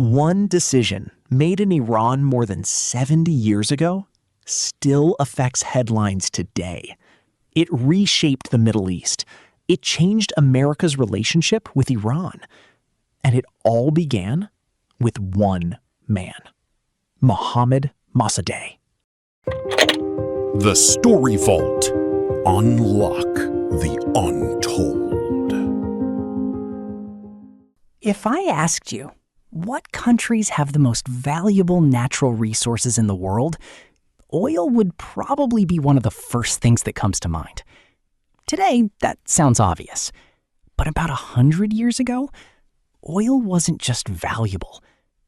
One decision made in Iran more than 70 years ago still affects headlines today. It reshaped the Middle East. It changed America's relationship with Iran. And it all began with one man, Mohammad Mosaddegh. The Story Vault. Unlock the untold. If I asked you, what countries have the most valuable natural resources in the world, oil would probably be one of the first things that comes to mind. Today, that sounds obvious. But about 100 years ago, oil wasn't just valuable.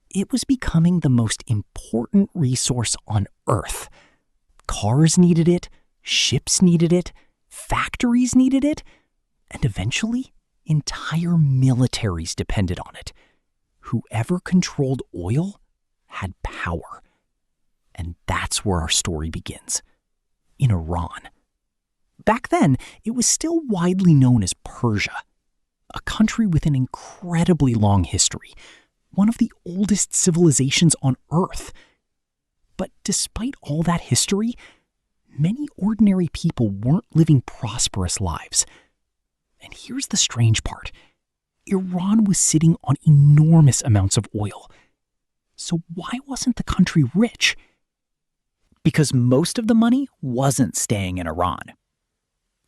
It was becoming the most important resource on Earth. Cars needed it, ships needed it, factories needed it, and eventually, entire militaries depended on it. Whoever controlled oil had power. And that's where our story begins, in Iran. Back then, it was still widely known as Persia, a country with an incredibly long history, one of the oldest civilizations on Earth. But despite all that history, many ordinary people weren't living prosperous lives. And here's the strange part. Iran was sitting on enormous amounts of oil. So why wasn't the country rich? Because most of the money wasn't staying in Iran.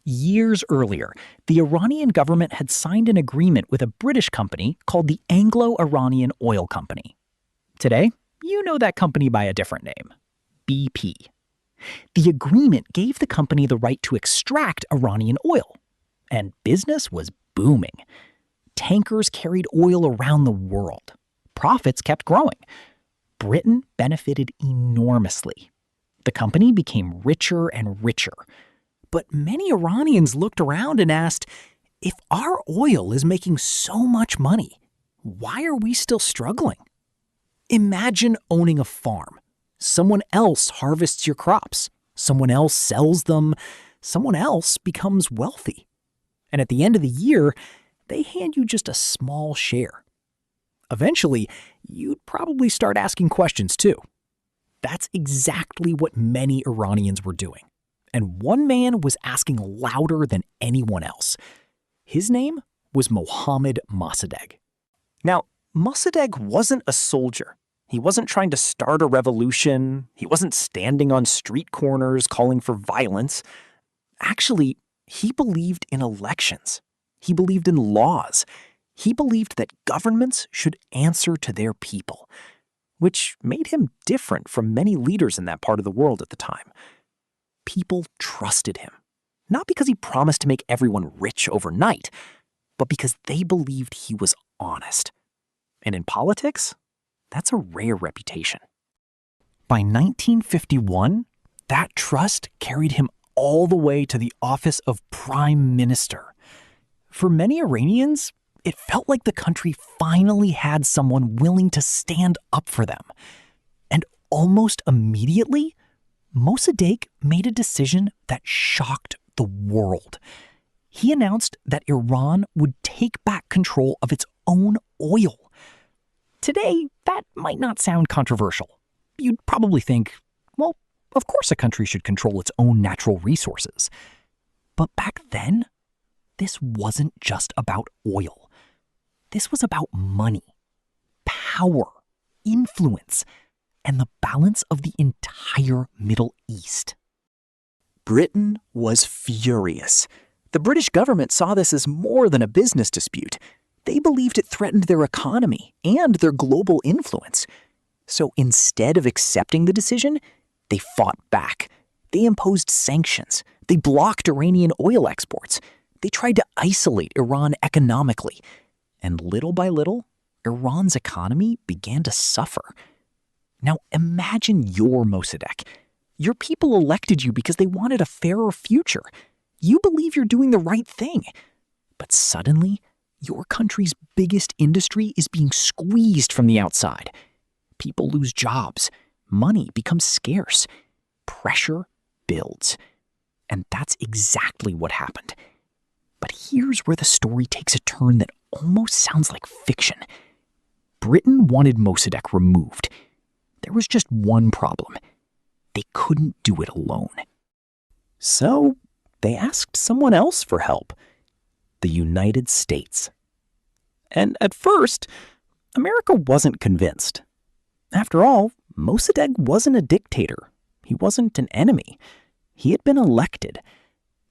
Years earlier, the Iranian government had signed an agreement with a British company called the Anglo-Iranian Oil Company. Today, you know that company by a different name, BP. The agreement gave the company the right to extract Iranian oil, and business was booming. Tankers carried oil around the world. Profits kept growing. Britain benefited enormously. The company became richer and richer. But many Iranians looked around and asked, if our oil is making so much money, why are we still struggling? Imagine owning a farm. Someone else harvests your crops. Someone else sells them. Someone else becomes wealthy. And at the end of the year, they hand you just a small share. Eventually, you'd probably start asking questions too. That's exactly what many Iranians were doing. And one man was asking louder than anyone else. His name was Mohammad Mosaddegh. Now, Mosaddegh wasn't a soldier. He wasn't trying to start a revolution. He wasn't standing on street corners calling for violence. Actually, he believed in elections. He believed in laws. He believed that governments should answer to their people, which made him different from many leaders in that part of the world at the time. People trusted him, not because he promised to make everyone rich overnight, but because they believed he was honest. And in politics, that's a rare reputation. By 1951, that trust carried him all the way to the office of Prime Minister. For many Iranians, it felt like the country finally had someone willing to stand up for them. And almost immediately, Mosaddegh made a decision that shocked the world. He announced that Iran would take back control of its own oil. Today, that might not sound controversial. You'd probably think, well, of course a country should control its own natural resources. But back then, this wasn't just about oil. This was about money, power, influence, and the balance of the entire Middle East. Britain was furious. The British government saw this as more than a business dispute. They believed it threatened their economy and their global influence. So instead of accepting the decision, they fought back. They imposed sanctions. They blocked Iranian oil exports. They tried to isolate Iran economically. And little by little, Iran's economy began to suffer. Now imagine you're Mosaddegh. Your people elected you because they wanted a fairer future. You believe you're doing the right thing. But suddenly, your country's biggest industry is being squeezed from the outside. People lose jobs. Money becomes scarce. Pressure builds. And that's exactly what happened. But here's where the story takes a turn that almost sounds like fiction. Britain wanted Mossadegh removed. There was just one problem. They couldn't do it alone. So they asked someone else for help, the United States. And at first, America wasn't convinced. After all, Mossadegh wasn't a dictator. He wasn't an enemy. He had been elected.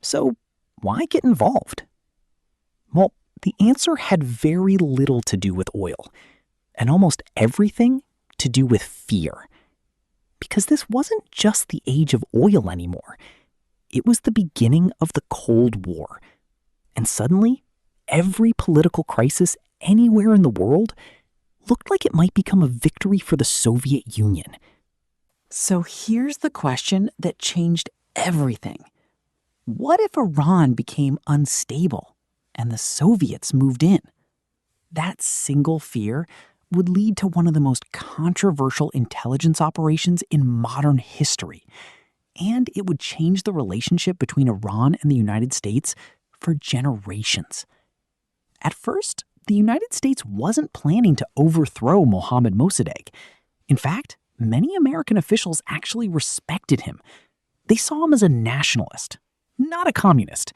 So why get involved? Well, the answer had very little to do with oil, and almost everything to do with fear. Because this wasn't just the age of oil anymore. It was the beginning of the Cold War. And suddenly, every political crisis anywhere in the world looked like it might become a victory for the Soviet Union. So here's the question that changed everything. What if Iran became unstable and the Soviets moved in? That single fear would lead to one of the most controversial intelligence operations in modern history. And it would change the relationship between Iran and the United States for generations. At first, the United States wasn't planning to overthrow Mohammad Mosaddegh. In fact, many American officials actually respected him. They saw him as a nationalist, not a communist.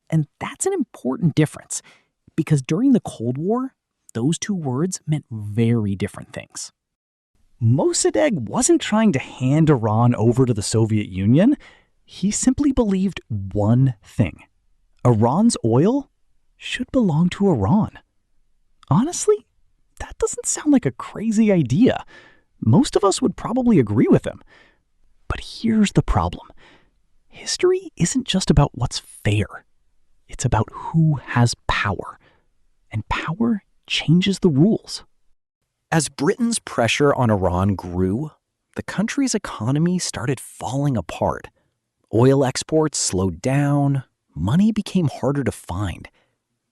And that's an important difference, because during the Cold War, those two words meant very different things. Mosaddegh wasn't trying to hand Iran over to the Soviet Union. He simply believed one thing. Iran's oil should belong to Iran. Honestly, that doesn't sound like a crazy idea. Most of us would probably agree with him. But here's the problem. History isn't just about what's fair. It's about who has power. And power changes the rules. As Britain's pressure on Iran grew, the country's economy started falling apart. Oil exports slowed down. Money became harder to find.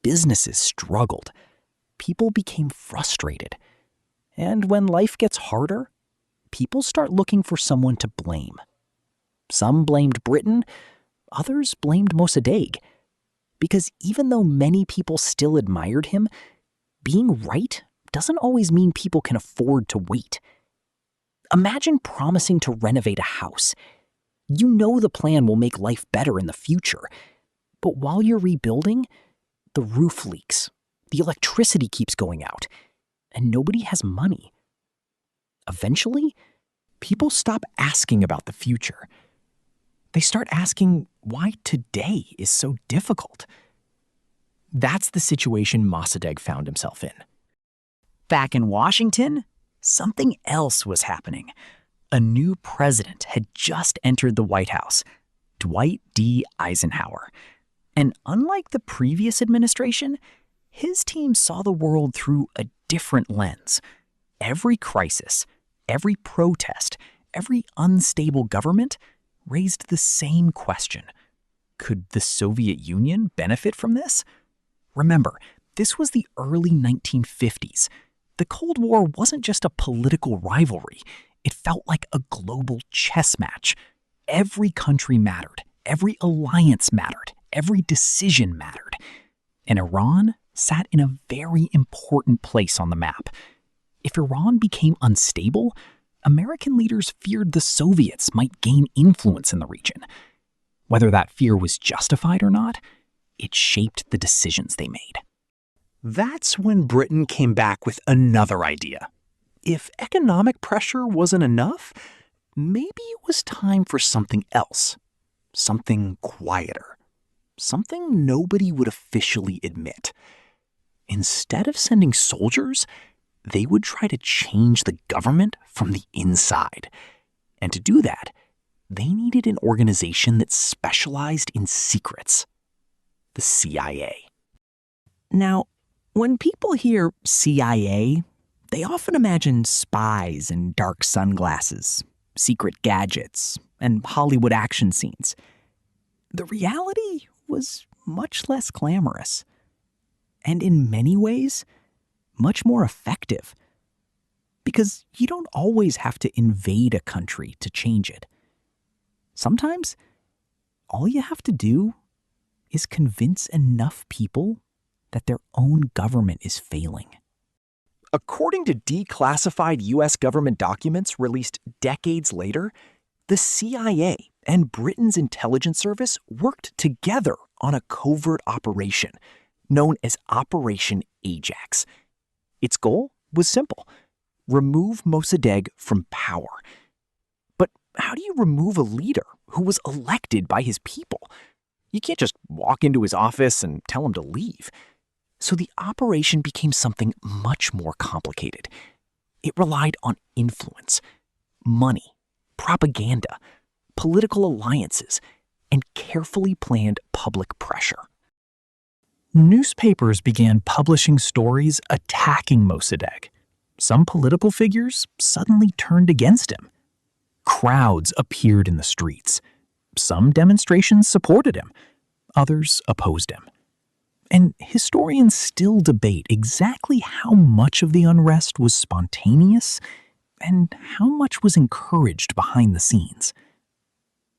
Businesses struggled. People became frustrated. And when life gets harder, people start looking for someone to blame. Some blamed Britain, others blamed Mosaddegh. Because even though many people still admired him, being right doesn't always mean people can afford to wait. Imagine promising to renovate a house. You know the plan will make life better in the future. But while you're rebuilding, the roof leaks. The electricity keeps going out, and nobody has money. Eventually, people stop asking about the future. They start asking why today is so difficult. That's the situation Mosaddegh found himself in. Back in Washington, something else was happening. A new president had just entered the White House, Dwight D. Eisenhower. And unlike the previous administration, his team saw the world through a different lens. Every crisis, every protest, every unstable government raised the same question. Could the Soviet Union benefit from this? Remember, this was the early 1950s. The Cold War wasn't just a political rivalry. It felt like a global chess match. Every country mattered. Every alliance mattered. Every decision mattered. And Iran sat in a very important place on the map. If Iran became unstable, American leaders feared the Soviets might gain influence in the region. Whether that fear was justified or not, it shaped the decisions they made. That's when Britain came back with another idea. If economic pressure wasn't enough, maybe it was time for something else. Something quieter. Something nobody would officially admit. Instead of sending soldiers, they would try to change the government from the inside. And to do that, they needed an organization that specialized in secrets. The CIA. Now, when people hear CIA, they often imagine spies and dark sunglasses, secret gadgets, and Hollywood action scenes. The reality was much less glamorous, and in many ways, much more effective. Because you don't always have to invade a country to change it. Sometimes, all you have to do is convince enough people that their own government is failing. According to declassified U.S. government documents released decades later, the CIA and Britain's intelligence service worked together on a covert operation known as Operation Ajax. Its goal was simple: remove Mosaddegh from power. But how do you remove a leader who was elected by his people? You can't just walk into his office and tell him to leave. So the operation became something much more complicated. It relied on influence, money, propaganda, political alliances, and carefully planned public pressure. Newspapers began publishing stories attacking Mosaddegh. Some political figures suddenly turned against him. Crowds appeared in the streets. Some demonstrations supported him. Others opposed him. And historians still debate exactly how much of the unrest was spontaneous and how much was encouraged behind the scenes.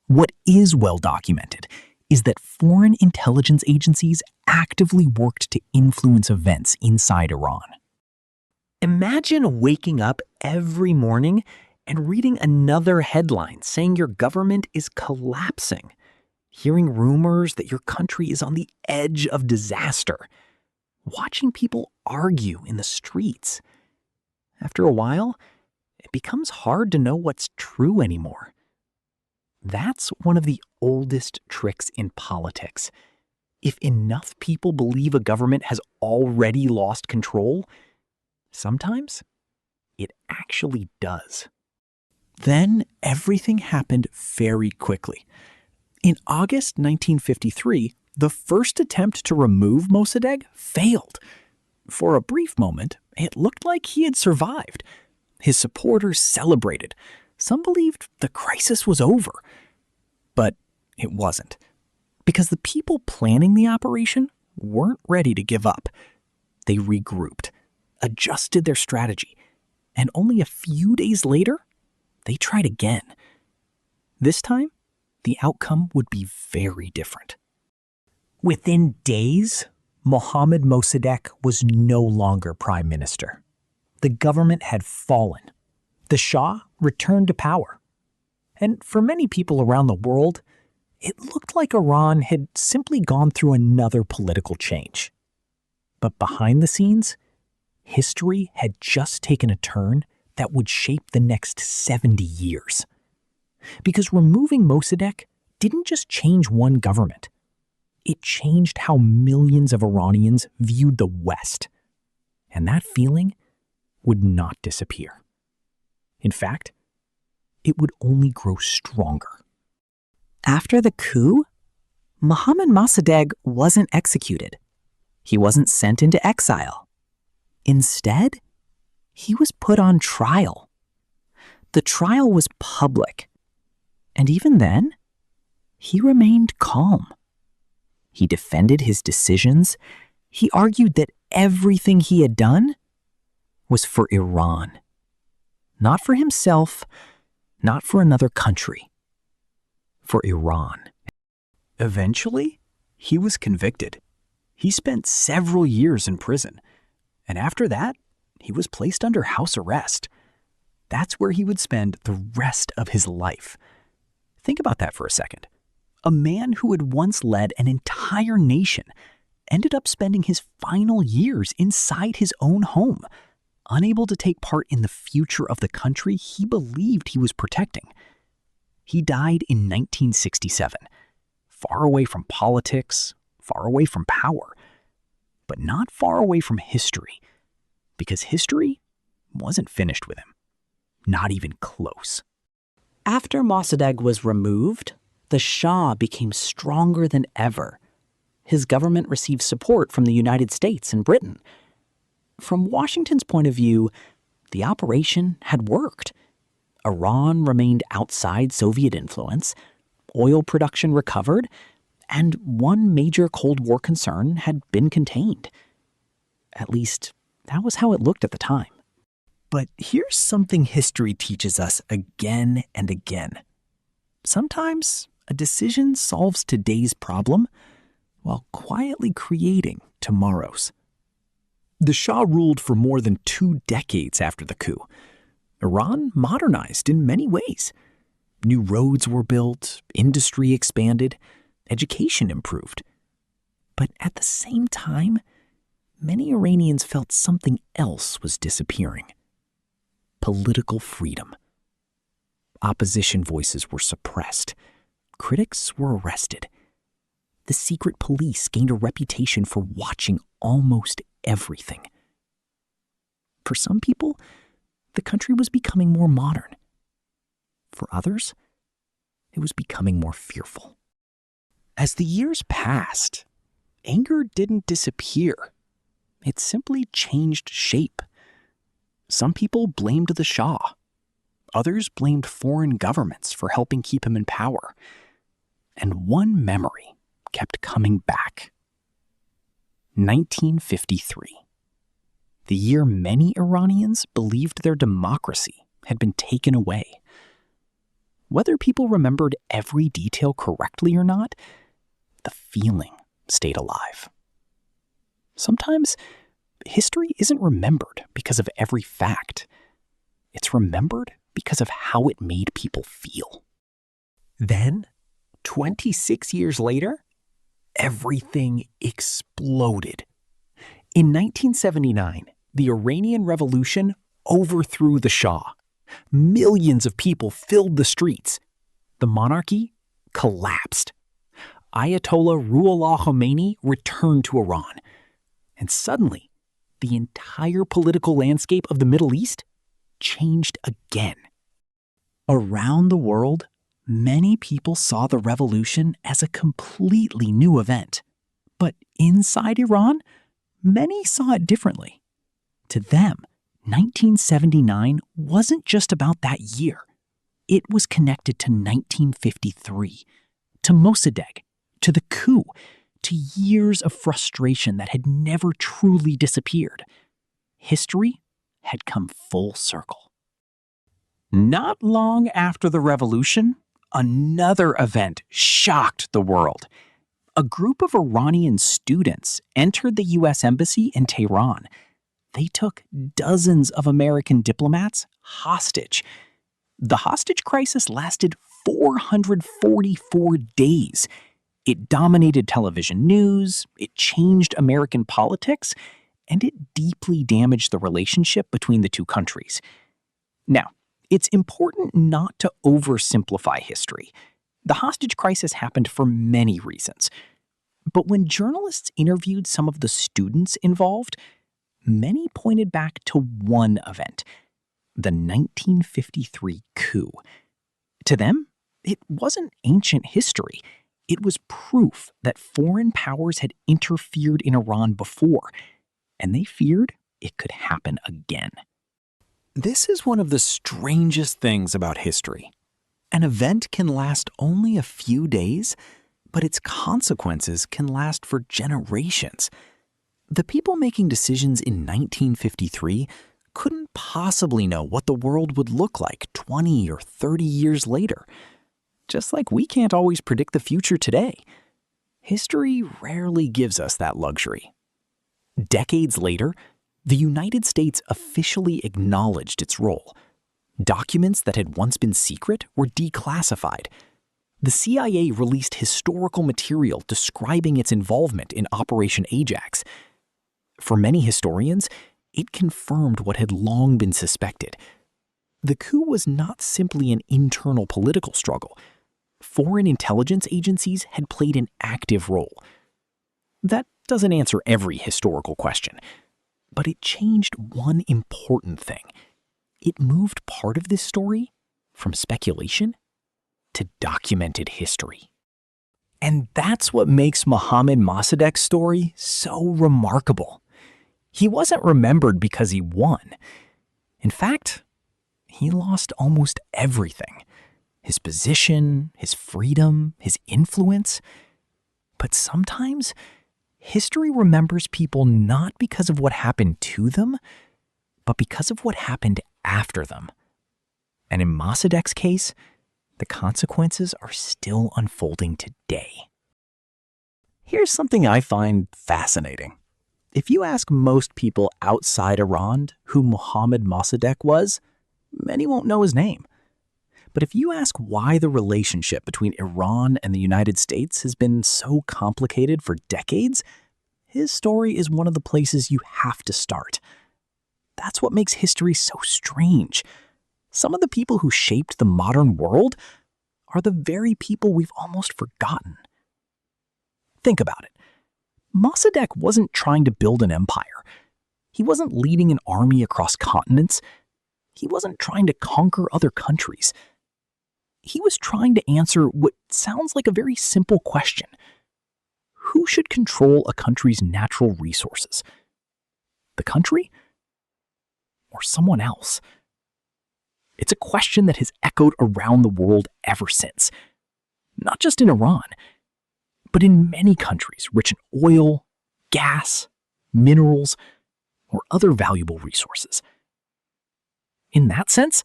What is well documented is that foreign intelligence agencies actively worked to influence events inside Iran. Imagine waking up every morning and reading another headline saying your government is collapsing, hearing rumors that your country is on the edge of disaster, watching people argue in the streets. After a while, it becomes hard to know what's true anymore. That's one of the oldest tricks in politics. If enough people believe a government has already lost control, sometimes it actually does. Then everything happened very quickly. In August 1953, the first attempt to remove Mosaddegh failed. For a brief moment, it looked like he had survived. His supporters celebrated. Some believed the crisis was over. But it wasn't. Because the people planning the operation weren't ready to give up. They regrouped, adjusted their strategy, and only a few days later, they tried again. This time, the outcome would be very different. Within days, Mohammad Mosaddegh was no longer prime minister. The government had fallen. The Shah returned to power. And for many people around the world, it looked like Iran had simply gone through another political change. But behind the scenes, history had just taken a turn that would shape the next 70 years. Because removing Mosaddegh didn't just change one government. It changed how millions of Iranians viewed the West. And that feeling would not disappear. In fact, it would only grow stronger. After the coup, Mohammad Mosaddegh wasn't executed. He wasn't sent into exile. Instead, he was put on trial. The trial was public. And even then, he remained calm. He defended his decisions. He argued that everything he had done was for Iran. Not for himself, not for another country. For Iran. Eventually, he was convicted. He spent several years in prison. And after that, he was placed under house arrest. That's where he would spend the rest of his life. Think about that for a second. A man who had once led an entire nation ended up spending his final years inside his own home, unable to take part in the future of the country he believed he was protecting. He died in 1967, far away from politics, far away from power, but not far away from history, because history wasn't finished with him. Not even close. After Mosaddegh was removed, the Shah became stronger than ever. His government received support from the United States and Britain. From Washington's point of view, the operation had worked. Iran remained outside Soviet influence, oil production recovered, and one major Cold War concern had been contained. At least, that was how it looked at the time. But here's something history teaches us again and again. Sometimes a decision solves today's problem while quietly creating tomorrow's. The Shah ruled for more than 2 decades after the coup. Iran modernized in many ways. New roads were built, industry expanded, education improved. But at the same time, many Iranians felt something else was disappearing: political freedom. Opposition voices were suppressed. Critics were arrested. The secret police gained a reputation for watching almost everything. For some people, the country was becoming more modern. For others, it was becoming more fearful. As the years passed, anger didn't disappear. It simply changed shape. Some people blamed the Shah. Others blamed foreign governments for helping keep him in power. And one memory kept coming back. 1953. The year many Iranians believed their democracy had been taken away. Whether people remembered every detail correctly or not, the feeling stayed alive. Sometimes history isn't remembered because of every fact. It's remembered because of how it made people feel. Then, 26 years later, everything exploded. In 1979, the Iranian Revolution overthrew the Shah. Millions of people filled the streets. The monarchy collapsed. Ayatollah Ruhollah Khomeini returned to Iran. And suddenly, the entire political landscape of the Middle East changed again. Around the world, many people saw the revolution as a completely new event. But inside Iran, many saw it differently. To them, 1979 wasn't just about that year. It was connected to 1953, to Mosaddegh, to the coup, to years of frustration that had never truly disappeared. History had come full circle. Not long after the revolution, another event shocked the world. A group of Iranian students entered the U.S. Embassy in Tehran. They took dozens of American diplomats hostage. The hostage crisis lasted 444 days. It dominated television news, it changed American politics, and it deeply damaged the relationship between the two countries. Now, it's important not to oversimplify history. The hostage crisis happened for many reasons. But when journalists interviewed some of the students involved, many pointed back to one event: the 1953 coup. To them, it wasn't ancient history. It was proof that foreign powers had interfered in Iran before, and they feared it could happen again. This is one of the strangest things about history. An event can last only a few days, but its consequences can last for generations. The people making decisions in 1953 couldn't possibly know what the world would look like 20 or 30 years later. Just like we can't always predict the future today. History rarely gives us that luxury. Decades later, the United States officially acknowledged its role. Documents that had once been secret were declassified. The CIA released historical material describing its involvement in Operation Ajax. For many historians, it confirmed what had long been suspected. The coup was not simply an internal political struggle. Foreign intelligence agencies had played an active role. That doesn't answer every historical question, but it changed one important thing. It moved part of this story from speculation to documented history. And that's what makes Mohammad Mossadegh's story so remarkable. He wasn't remembered because he won. In fact, he lost almost everything: his position, his freedom, his influence. But sometimes, history remembers people not because of what happened to them, but because of what happened after them. And in Mossadegh's case, the consequences are still unfolding today. Here's something I find fascinating. If you ask most people outside Iran who Mohammad Mosaddegh was, many won't know his name. But if you ask why the relationship between Iran and the United States has been so complicated for decades, his story is one of the places you have to start. That's what makes history so strange. Some of the people who shaped the modern world are the very people we've almost forgotten. Think about it. Mossadegh wasn't trying to build an empire. He wasn't leading an army across continents. He wasn't trying to conquer other countries. He was trying to answer what sounds like a very simple question. Who should control a country's natural resources? The country? Or someone else? It's a question that has echoed around the world ever since. Not just in Iran, but in many countries rich in oil, gas, minerals, or other valuable resources. In that sense,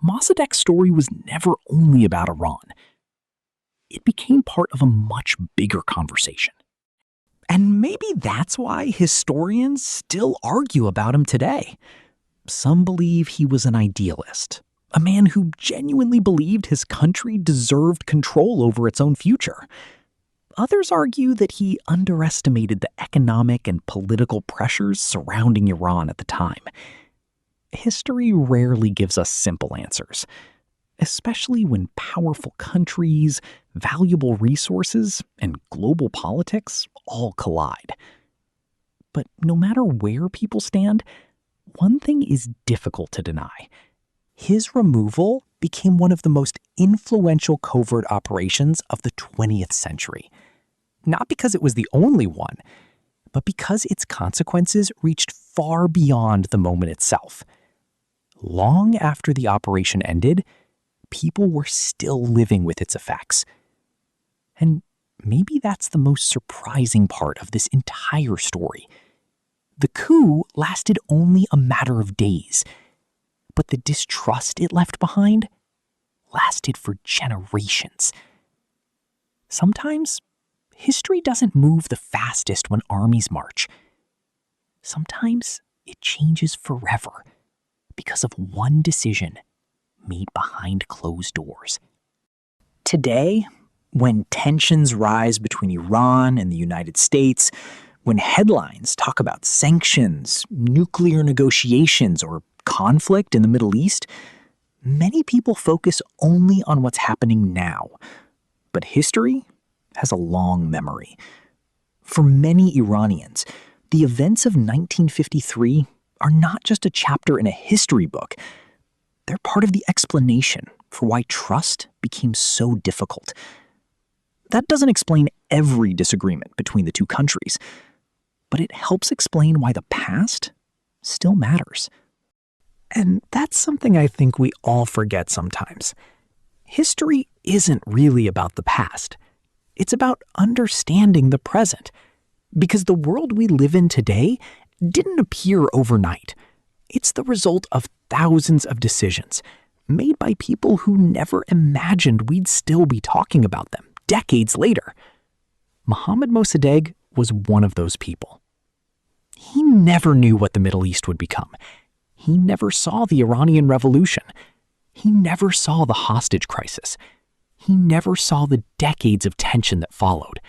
Mossadegh's story was never only about Iran. It became part of a much bigger conversation. And maybe that's why historians still argue about him today. Some believe he was an idealist, a man who genuinely believed his country deserved control over its own future. Others argue that he underestimated the economic and political pressures surrounding Iran at the time. History rarely gives us simple answers, especially when powerful countries, valuable resources, and global politics all collide. But no matter where people stand, one thing is difficult to deny. His removal became one of the most influential covert operations of the 20th century. Not because it was the only one, but because its consequences reached far beyond the moment itself. Long after the operation ended, people were still living with its effects. And maybe that's the most surprising part of this entire story. The coup lasted only a matter of days, but the distrust it left behind lasted for generations. Sometimes, history doesn't move the fastest when armies march. Sometimes it changes forever because of one decision made behind closed doors. Today, when tensions rise between Iran and the United States, when headlines talk about sanctions, nuclear negotiations, or conflict in the Middle East, many people focus only on what's happening now. But history has a long memory. For many Iranians, the events of 1953 are not just a chapter in a history book. They're part of the explanation for why trust became so difficult. That doesn't explain every disagreement between the two countries, but it helps explain why the past still matters. And that's something I think we all forget sometimes. History isn't really about the past. It's about understanding the present. Because the world we live in today didn't appear overnight. It's the result of thousands of decisions made by people who never imagined we'd still be talking about them decades later. Mohammad Mosaddegh was one of those people. He never knew what the Middle East would become. He never saw the Iranian Revolution. He never saw the hostage crisis. He never saw the decades of tension that followed.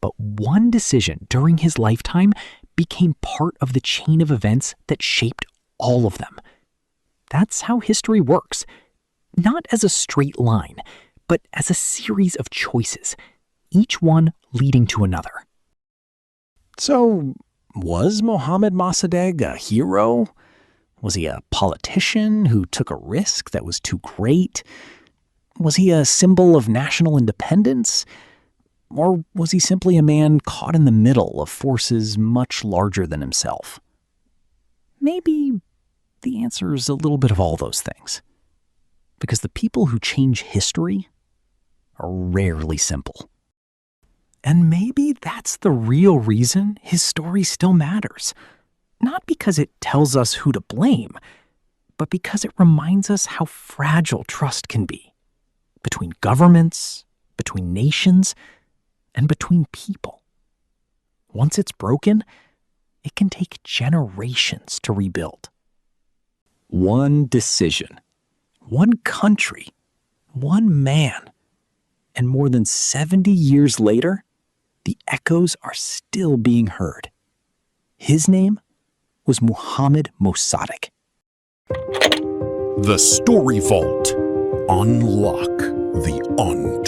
But one decision during his lifetime became part of the chain of events that shaped all of them. That's how history works. Not as a straight line, but as a series of choices, each one leading to another. So, was Mohammad Mosaddegh a hero? Was he a politician who took a risk that was too great? Was he a symbol of national independence? Or was he simply a man caught in the middle of forces much larger than himself? Maybe the answer is a little bit of all those things. Because the people who change history are rarely simple. And maybe that's the real reason his story still matters. Not because it tells us who to blame, but because it reminds us how fragile trust can be. Between governments, between nations, and between people. Once it's broken, it can take generations to rebuild. One decision, one country, one man, and more than 70 years later, the echoes are still being heard. His name was Mohammad Mosaddegh. The Story Vault. Unlock the untold.